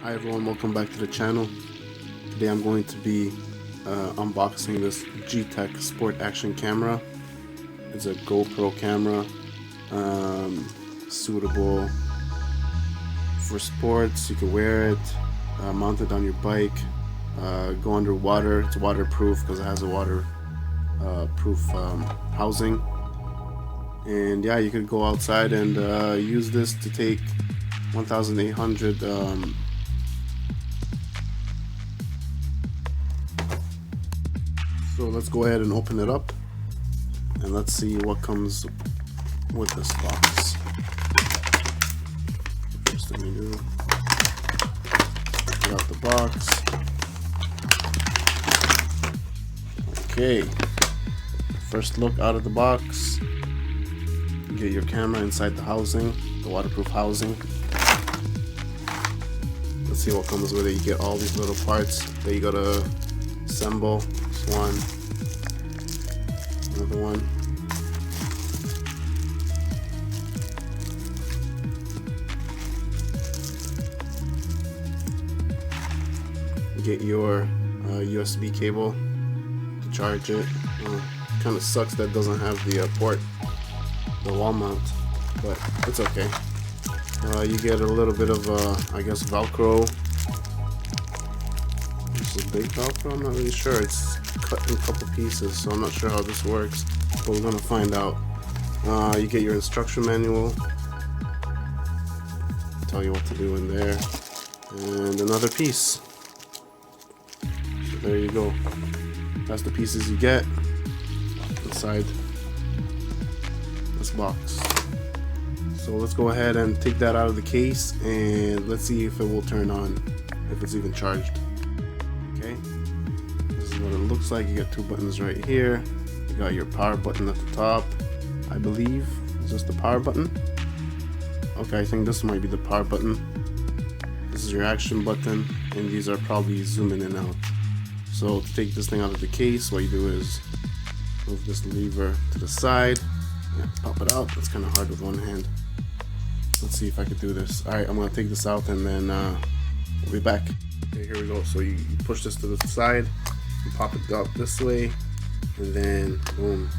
Hi everyone, welcome back to the channel. Today I'm going to be unboxing this G-Tech Sport Action camera. It's a GoPro camera, suitable for sports. You can wear it, mount it on your bike, go underwater. It's waterproof because it has a waterproof housing. And yeah, you could go outside and use this to take 1,800 So let's go ahead and open it up and let's see what comes with this box. First thing we do, get out the box. Okay, first look out of the box. You get your camera inside the housing, the waterproof housing. Let's see what comes with it. You get all these little parts that you gotta assemble. One, another one. You get your USB cable to charge it. Kind of sucks that doesn't have the port, the wall mount, but it's okay. You get a little bit of I guess Velcro. This is a big Velcro. I'm not really sure. It's cut in a couple pieces, so I'm not sure how this works, but we're gonna find out. You get your instruction manual, tell you what to do in there, and another piece. So there you go. That's the pieces you get inside this box. So let's go ahead and take that out of the case and let's see if it will turn on, if it's even charged. Okay. This is what it looks like. You got two buttons right here. You got your power button at the top, I believe. Is this the power button? Okay, I think this might be the power button. This is your action button, and these are probably zoom in and out. So to take this thing out of the case, what you do is move this lever to the side, and pop it out. That's kind of hard with one hand. Let's see if I could do this. Alright, I'm going to take this out and then we'll be back. Okay, here we go. So you push this to the side, you pop it out this way, and then boom,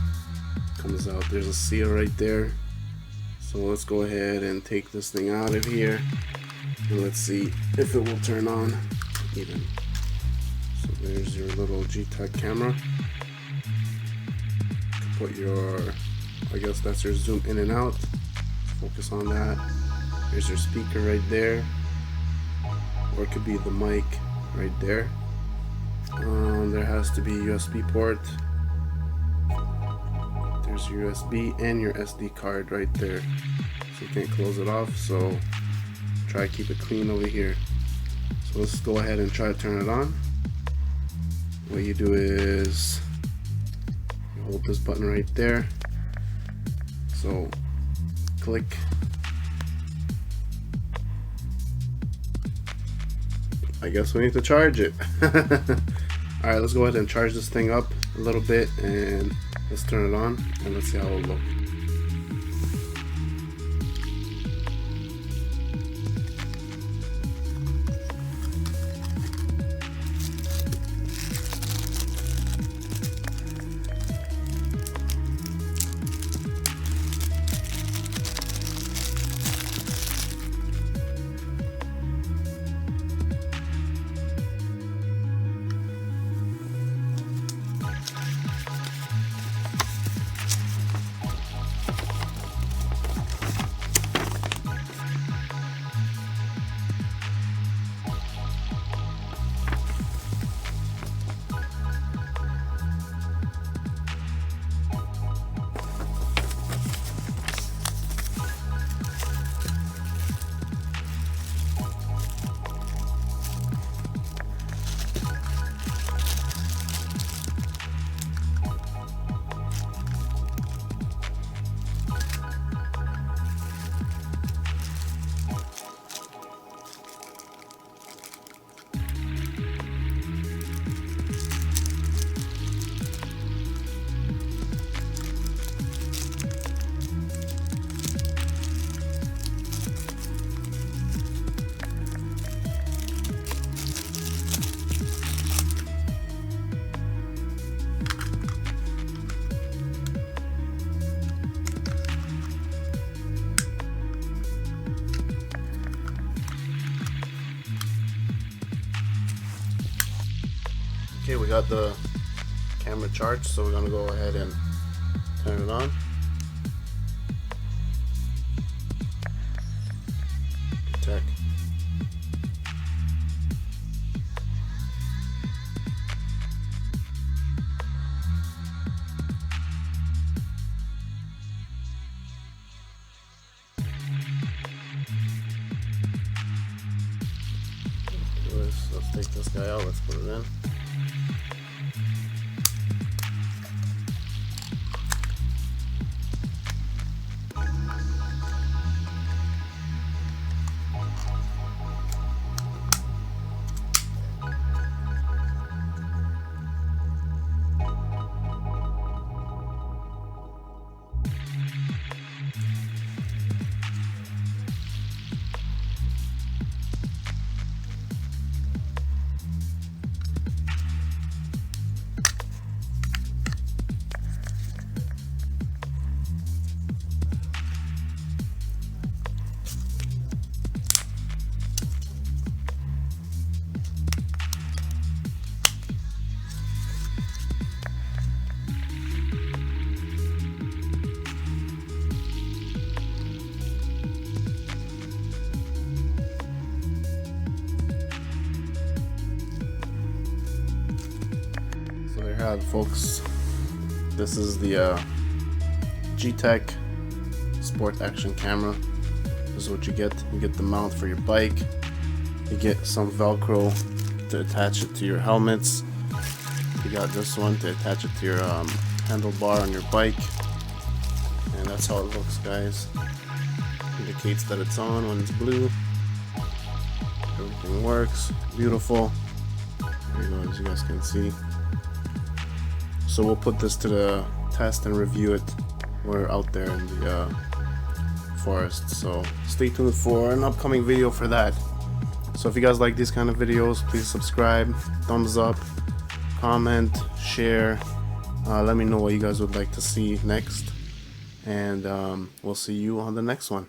comes out. There's a seal right there. So let's go ahead and take this thing out of here, and let's see if it will turn on even. So there's your little G-Tech camera. Put your, I guess that's your zoom in and out. Focus on that. There's your speaker right there, or it could be the mic right there. There has to be a USB port. There's your USB and your SD card right there, so you can't close it off, so try to keep it clean over here. So let's go ahead and try to turn it on. What you do is you hold this button right there, so click. I guess we need to charge it. Alright, let's go ahead and charge this thing up a little bit and let's turn it on and let's see how it'll look. Okay, we got the camera charged, so we're gonna go ahead and turn it on. Check. Let's take this guy out, let's put it in. So there you have it, folks. This is the G-Tech Sport Action Camera. This is what you get. You get the mount for your bike. You get some Velcro to attach it to your helmets. You got this one to attach it to your handlebar on your bike. And that's how it looks, guys. Indicates that it's on when it's blue. Everything works. Beautiful. There you go, as you guys can see. So we'll put this to the test and review it. We're out there in the forest, so stay tuned for an upcoming video for that. So if you guys like these kind of videos, please subscribe, thumbs up, comment, share. Let me know what you guys would like to see next, and we'll see you on the next one.